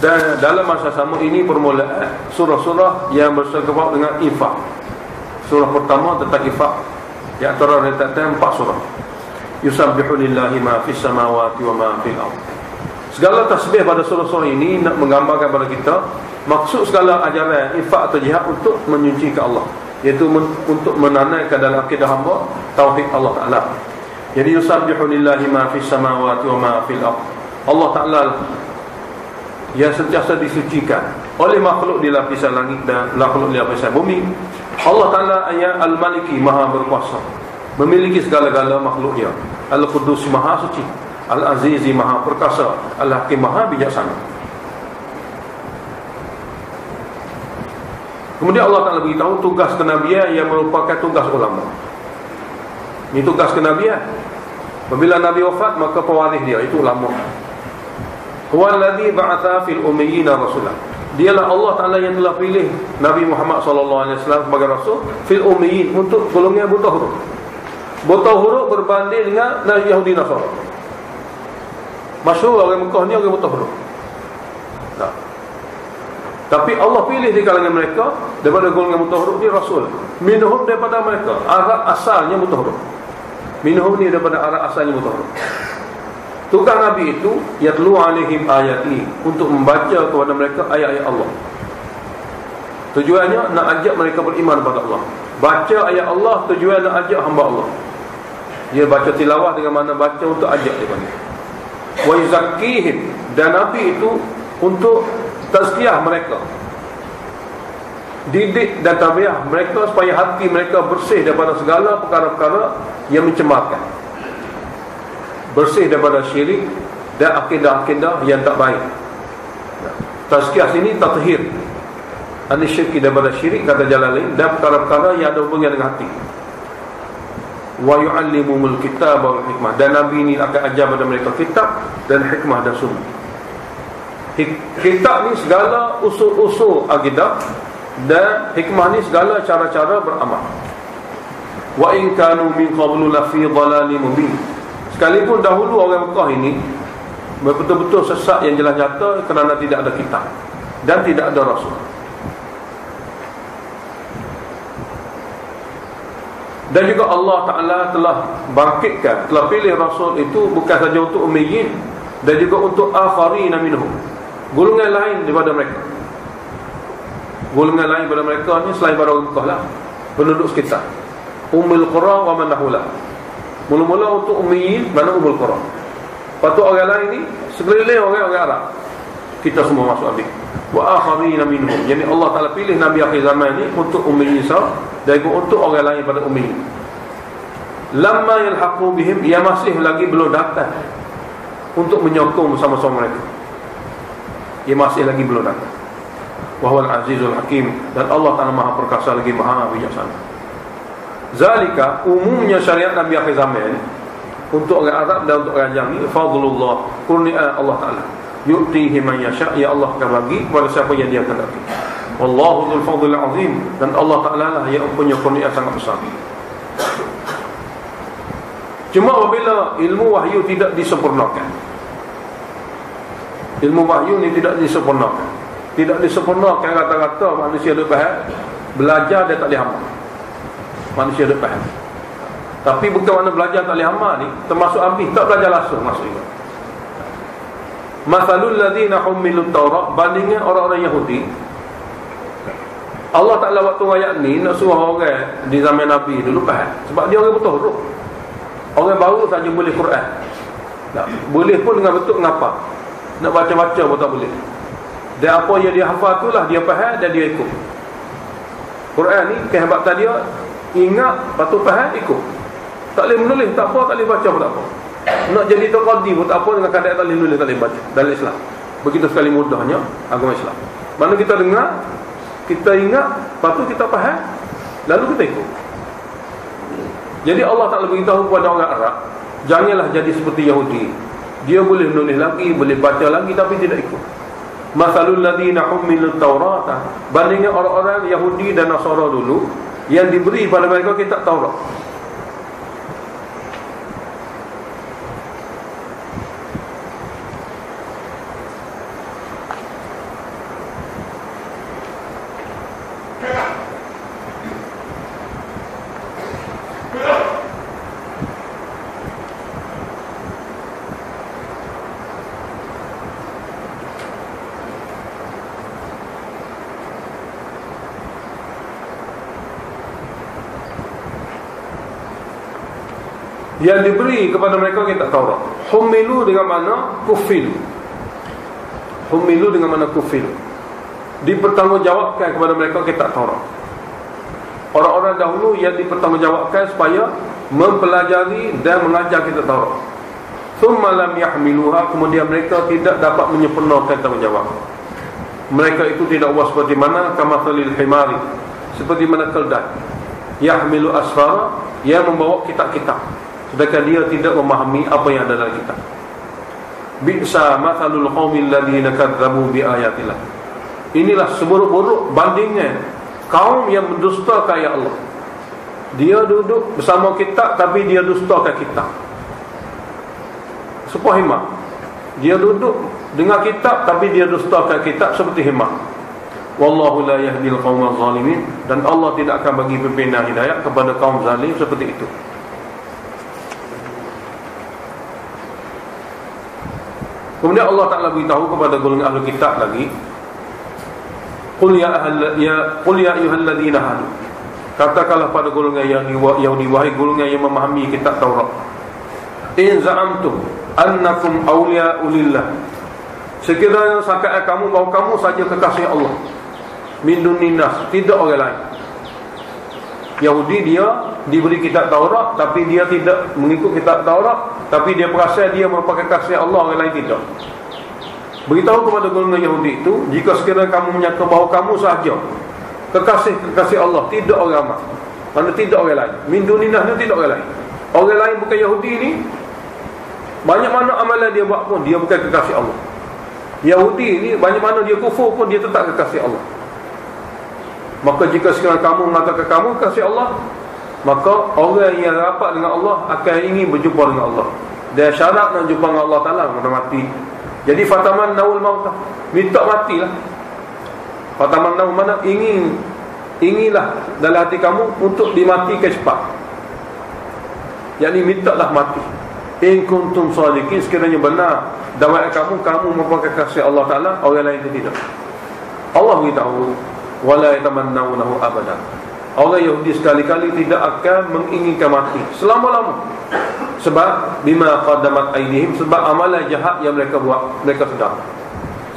Dan dalam masa sama ini permulaan surah-surah yang bersangkut dengan infak. Surah pertama tentang infak, di antara rentetan 4 surah. Yusabbihu lillahi ma fis samawati wa ma fil ardh. Segala tasbih pada surah-surah ini nak menggambarkan kepada kita maksud segala ajaran infak atau jihad untuk menyucikan Allah, iaitu untuk menanamkan dalam akidah hamba tauhid Allah Taala. Jadi yusabbihu lillahi ma fis samawati wa ma fil ardh. Allah Taala yang sentiasa disucikan oleh makhluk di lapisan langit dan makhluk di lapisan bumi. Allah Ta'ala ayat Al-Maliki, maha berkuasa, memiliki segala-gala makhluknya. Al-Qudus, maha suci. Al-Azizi, maha perkasa. Al-Hakim, maha bijaksana. Kemudian Allah Ta'ala beritahu tugas kenabian yang merupakan tugas ulama. Ini tugas kenabian. Apabila Nabi wafat, maka pewaris dia itu ulama. Huwallazi ba'atha fil ummiyina rasulah. Dialah Allah Ta'ala yang telah pilih Nabi Muhammad SAW sebagai rasul fil ummiyin, untuk golongan buta huruf. Buta huruf berbanding dengan Yahudi Nasara. Masyhur orang Mekah ni orang buta huruf. Nah. Tapi Allah pilih di kalangan mereka daripada golongan buta huruf ni rasul. Minhum daripada mereka Arab asalnya buta huruf. Minhum ni daripada Arab asalnya buta huruf. Tugas Nabi itu yatlu alaihim ayati, untuk membaca kepada mereka ayat-ayat Allah. Tujuannya nak ajak mereka beriman kepada Allah. Baca ayat Allah tujuan nak ajak hamba Allah. Dia baca tilawah dengan mana baca untuk ajak dia balik. Wa yuzakkihim, dan Nabi itu untuk tazkiyah mereka, didik dan tarbiyah mereka supaya hati mereka bersih daripada segala perkara-perkara yang mencemarkan, bersih daripada syirik dan akidah-akidah yang tak baik. Tazkiyah sini tathhir anisyirki, daripada syirik kata Jalalain, dan perkara-perkara yang ada hubungan dengan hati. Wa yu'allimumul kitab wal hikmah, dan Nabi ini akan ajar kepada mereka kitab dan hikmah dan sunnah. Kitab ni segala usul-usul akidah, dan hikmah ni segala cara-cara beramal. Wa in kanu min qablu la fi dhalalin mubin, sekalipun dahulu orang Mekah ini betul-betul sesat yang jelas nyata kerana tidak ada kitab dan tidak ada rasul. Dan juga Allah Ta'ala telah bangkitkan, telah pilih rasul itu bukan saja untuk ummiyin, dan juga untuk akharina minhum, golongan lain daripada mereka. Golongan lain daripada mereka ni selain pada orang Mekah lah, penduduk sekitar, Ummul Qura wa man nahula. Mula-mula untuk ummiyin, mana Ummul Qura. Patut orang lain ni sekeliling orang Arab, kita semua masuk ambil. Wa akharina minhum, jadi Allah Ta'ala pilih Nabi akhir zaman ni untuk ummiyin dan untuk orang lain pada ummiyin. Lamma yalhaqu bihim, ia masih lagi belum datang untuk menyokong bersama-sama mereka. Ia masih lagi belum datang. Wa huwal azizul hakim, dan Allah Ta'ala maha perkasa lagi maha bijaksana. Zalika, umumnya syariat Nabi akhir zaman untuk orang Arab dan untuk orang Jami, fadlullah, kurnia Allah Ta'ala, yu'tihi man yasha', ya Allah akan bagi kepada siapa yang dia kehendaki. Wallahu dzul fadlil azim, dan Allah Ta'ala lah yang punya kurnia sangat besar. Cuma apabila ilmu wahyu tidak disempurnakan, ilmu wahyu ni tidak disempurnakan, kata-kata manusia dia faham, belajar dia tak boleh amal. Manusia dia faham, tapi bukan mana belajar tak boleh amal ni termasuk habis, tak belajar langsung maksudnya. Mathalul ladzina humilut Taurat, bandingnya orang-orang Yahudi. Allah Ta'ala waktu ayat ni nak suruh orang di zaman Nabi dulu faham, sebab dia orang betul huruf. Orang baru saja boleh Quran, tak boleh pun dengan betul ngapa, nak baca-baca pun tak boleh. Dan apa yang dia hafal itulah dia faham dan dia ikut. Quran ni kehebatan dia, ingat, patut faham, ikut. Tak boleh menulis, tak apa, tak boleh baca pun tak apa. Nak jadi taqadi pun tak apa, dengan kadang tak boleh nulis, tak boleh baca dalam Islam. Begitu sekali mudahnya agama Islam. Mana kita dengar, kita ingat, lepas tu kita faham, lalu kita ikut. Jadi Allah Ta'ala beritahu kepada orang Arab, janganlah jadi seperti Yahudi. Dia boleh menulis lagi, boleh baca lagi, tapi tidak ikut. Mathalul ladzina humilut Taurata, bandingnya orang-orang Yahudi dan Nasara dulu yang diberi pada mereka kitab Taurat. yang diberi kepada mereka kitab Taurat. Humilu dengan mana kufil. Humilu dengan mana kufil. Dipertanggungjawabkan kepada mereka kitab Taurat. Orang-orang dahulu yang dipertanggungjawabkan supaya mempelajari dan mengajar kitab Taurat. Thumma lam yahmiluha, kemudian mereka tidak dapat menyempurnakan tanggungjawab. Mereka itu tidak buat seperti mana kamathalil himari, seperti mana keldai yahmilu asfara, yang membawa kitab-kitab, sedangkan dia tidak memahami apa yang ada dalam kitab. Bi'sa mathalul qaumil ladzina kadzdzabu bi ayatillah. Inilah seburuk-buruk bandingnya kaum yang mendustakan ayat Allah. Dia duduk bersama kitab tapi dia dustakan kitab. Sebuah himar. Dia duduk dengan kitab tapi dia dustakan kitab seperti himar. Wallahu la yahdil qaumal zalimin, dan Allah tidak akan bagi pimpinan hidayah kepada kaum zalim seperti itu. Kemudian Allah Ta'ala beritahu kepada golongan ahli kitab lagi, Qul ya ayyuhalladzina hadu, katakanlah pada golongan Yahudi, wahai golongan yang memahami kitab Taurat, in za'amtum annakum awliya'u lillah, sekiranya sangkaan kamu bahawa kamu saja kekasih Allah, min dunin nas, tidak orang lain. Yahudi dia diberi kitab Taurat tapi dia tidak mengikut kitab Taurat, tapi dia perasa dia merupakan kasih Allah, orang lain tidak. Beritahu kepada golongan Yahudi itu, jika sekiranya kamu menyangka bahawa kamu sahaja kekasih Allah, tidak orang ramai, mana tidak orang lain, min dunin nas, tidak orang lain. Orang lain bukan Yahudi ni, banyak mana amalan dia buat pun dia bukan kekasih Allah. Yahudi ni banyak mana dia kufur pun dia tetap kekasih Allah. Maka jika sekiranya kamu mengatakan kamu kasih Allah, maka orang yang rapat dengan Allah akan ingin berjumpa dengan Allah. Dan syarat nak jumpa dengan Allah Ta'ala kena mati. Jadi fataman naul mautah, minta matilah. Fataman naul mana inginlah dalam hati kamu untuk dimatikan cepat. Yakni mintalah mati. In kuntum shadiqin, sekiranya benar dakwaan kamu merupakan kasih Allah Ta'ala, orang lain itu tidak. Allah beritahu, wala yatamannawnahu abadan. Orang Yahudi sekali-kali tidak akan menginginkan mati selama-lama. Sebab bima qaddamat aydihim, sebab amalan jahat yang mereka buat, mereka sedar.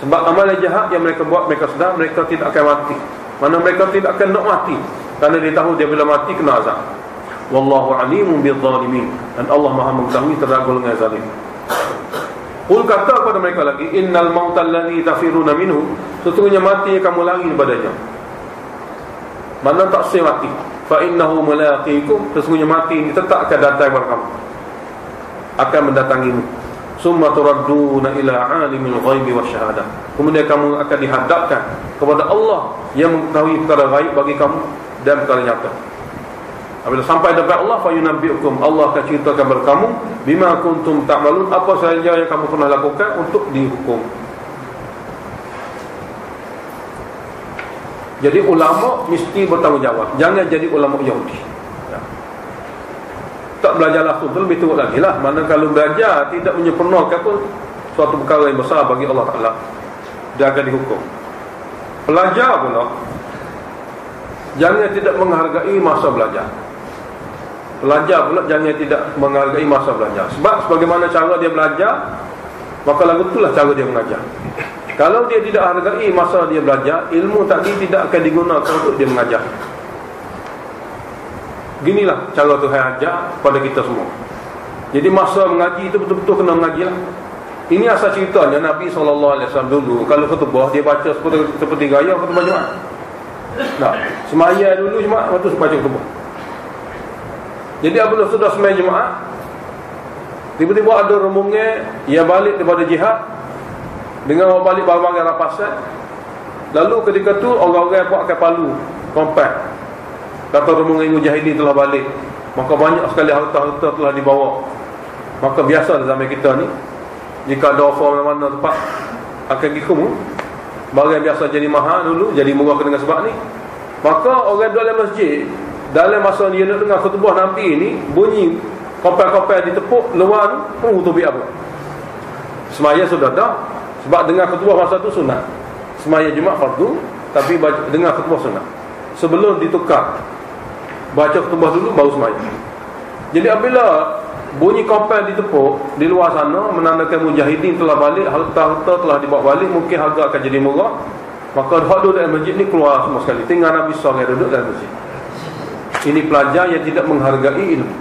Sebab amalan jahat yang mereka buat, mereka sedar, mereka tidak akan mati. Mana mereka tidak akan nak mati, kerana dia tahu dia bila mati kena azab. Wallahu alimun bizzalimin, dan Allah Maha mengetahui terhadap golongan zalim. Qul, kata kepada mereka lagi, innal mautal ladzi tafiruna minhu, sesungguhnya mati yang kamu lari daripadanya. Mana tak say mati, fa innahu mulaqikum, sesungguhnya mati ini tetap akan datang kepada kamu, akan mendatangimu. Summa turadduna ila alimil ghaibi wasyahadah, kemudian kamu akan dihadapkan kepada Allah yang mengetahui perkara gaib bagi kamu dan perkara nyata. Apabila sampai depan Allah, fa yunabbiukum, Allah akan ceritakan kepada kamu bima kuntum ta'malun, apa sahaja yang kamu pernah lakukan untuk dihukum. Jadi ulama mesti bertanggungjawab. Jangan jadi ulama Yahudi ya. Tak belajar langsung tu lebih teruk lagi lah. Mana kalau belajar tidak menyempurnakan pun suatu perkara yang besar bagi Allah Ta'ala, dia akan dihukum. Pelajar pula jangan tidak menghargai masa belajar. Pelajar pula jangan tidak menghargai masa belajar. Sebab sebagaimana cara dia belajar, maka lagu itulah cara dia mengajar. Kalau dia tidak hargai masa dia belajar, ilmu tadi tidak akan digunakan untuk dia mengajar. Ginilah cara Tuhan ajar pada kita semua. Jadi masa mengaji itu betul-betul kena mengaji lah. Ini asal ceritanya Nabi SAW dulu kalau khutbah dia baca seperti gaya khutbah Jumaat. Nah, semaya dulu Jumaat, lepas tu baca khutbah. Jadi apabila sudah semaya Jumaat, tiba-tiba ada rombongan yang balik daripada jihad dengan orang balik barang yang rampasan. Lalu ketika tu orang-orang buat kapal palu kompak, kata rombongan mujahidin telah balik, maka banyak sekali harta-harta telah dibawa. Maka biasa zaman kita ni, jika ada offer mana-mana tempat akan gikum, barang biasa jadi mahal dulu, jadi murah dengan sebab ni. Maka orang dalam masjid, dalam masa dia nak dengar khutbah Nabi ni, bunyi kapal-kapal ditepuk luar tu biar apa. Semaya sudah dah, sebab dengar khutbah masa tu sunat. Semaya Jumaat fardu, tapi dengar khutbah sunat. Sebelum ditukar, baca khutbah dulu baru semaya. Jadi apabila bunyi kopel ditepuk di luar sana menandakan mujahidin telah balik, harta-harta telah dibawa balik, mungkin harga akan jadi murah. Maka hak duduk dalam masjid ni keluar semua sekali. Tinggal Nabi SAW duduk dalam masjid. Ini pelajar yang tidak menghargai ilmu.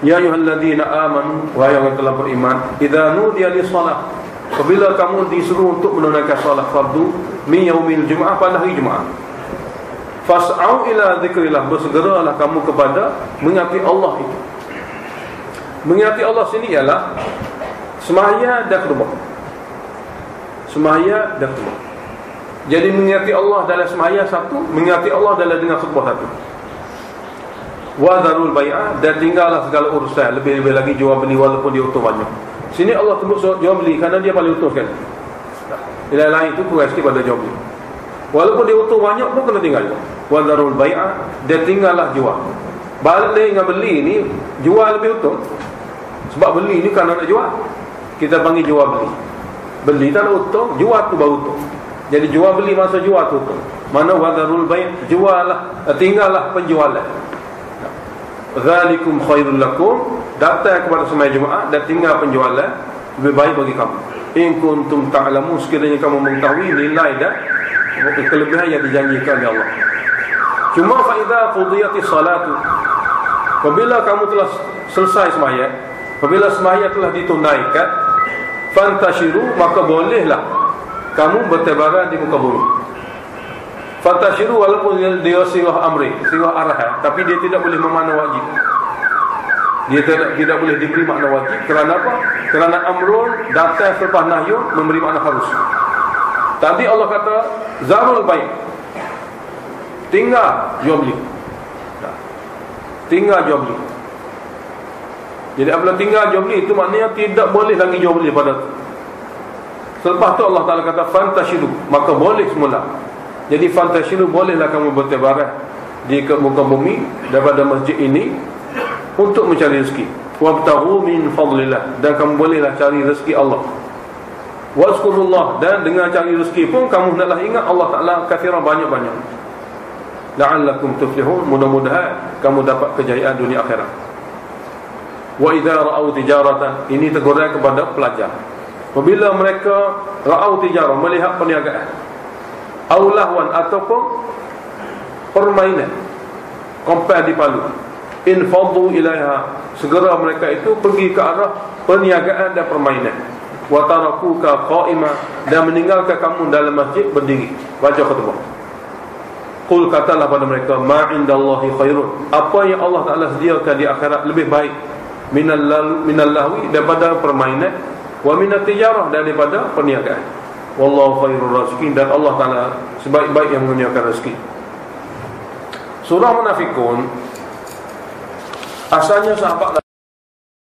Ya ayyuhalladzina amanu, wahai yang telah beriman, idza nudiya lis-shalah, apabila kamu disuruh untuk menunaikan solat fardu min yaumil jumu'ah, pada hari Jumaat, fas'au ila dzikrillah, bersegeralah kamu kepada mengingati Allah itu. Mengingati Allah sini ialah semaya dan khutbah. Semaya dan khutbah. Jadi mengingati Allah dalam semaya satu, mengingati Allah dalam dengan khutbah satu. Wa dzarul bai'ah, dan tinggallah segala urusan, lebih-lebih lagi jual beli walaupun dia untung banyak. Sini Allah sebut jual beli kerana dia paling untung sekali. Yang lain itu kurang sikit pada jual beli. Walaupun dia untung banyak pun kena tinggal. Wa dzarul bai'ah, dan tinggallah jual. Balik dengan beli ni, jual lebih untung. Sebab beli ni kerana nak jual, kita panggil jual beli. Beli tak nak untung, jual tu baru untung. Jadi jual beli masa jual tu untung. Mana wa dzarul bai', jual lah, tinggallah penjualan. Zalikum khairul lakum, datang kepada sembahyang Jumaat dan tinggal penjualan, lebih baik bagi kamu. In kuntum ta'lamun, sekiranya kamu mengetahui nilai dan kelebihan yang dijanjikan oleh Allah. Cuma fa idza qudiyatis salatu, apabila kamu telah selesai sembahyang, apabila sembahyang telah ditunaikan, fantashiru, maka bolehlah kamu bertebaran di muka bumi. Fantashiru, walaupun dia sirah amri, sirah arahan, tapi dia tidak boleh memakna wajib. Dia tidak boleh diberi makna wajib. Kerana apa? Kerana amrun datang selepas nahyun memberi makna harus. Tadi Allah kata zarul bai', tinggal jual beli. Tinggal jual beli. Jadi apabila tinggal jual beli, itu maknanya tidak boleh lagi jual beli pada itu. Selepas tu Allah Ta'ala kata fantashiru, maka boleh semula. Jadi fantashiru, bolehlah kamu bertebaran di muka bumi daripada masjid ini untuk mencari rezeki. Wabtaghu min fadlillah, dan kamu bolehlah cari rezeki Allah. Wazkurullah, dan dengan cari rezeki pun kamu hendaklah ingat Allah Ta'ala kathiran, banyak-banyak. La'allakum tuflihun, mudah-mudahan kamu dapat kejayaan dunia akhirat. Wa idza ra'au tijaratan, ini teguran kepada pelajar. Apabila mereka ra'au tijarah, melihat perniagaan, aulahwan, ataupun permainan, kompet di palu, infadhu ilaiha, segera mereka itu pergi ke arah perniagaan dan permainan. Wa tarakuka qa'ima, dan meninggalkan kamu dalam masjid berdiri baca khutbah. Qul, katalah pada mereka, ma indallahi khairun, apa yang Allah Ta'ala sediakan di akhirat lebih baik, minal lahwi, daripada permainan, wa minat tijarah, daripada perniagaan. Wallahu khairur raziqin, dan Allah Ta'ala sebaik-baik yang mengurniakan rezeki. Surah Munafikun asalnya sahabat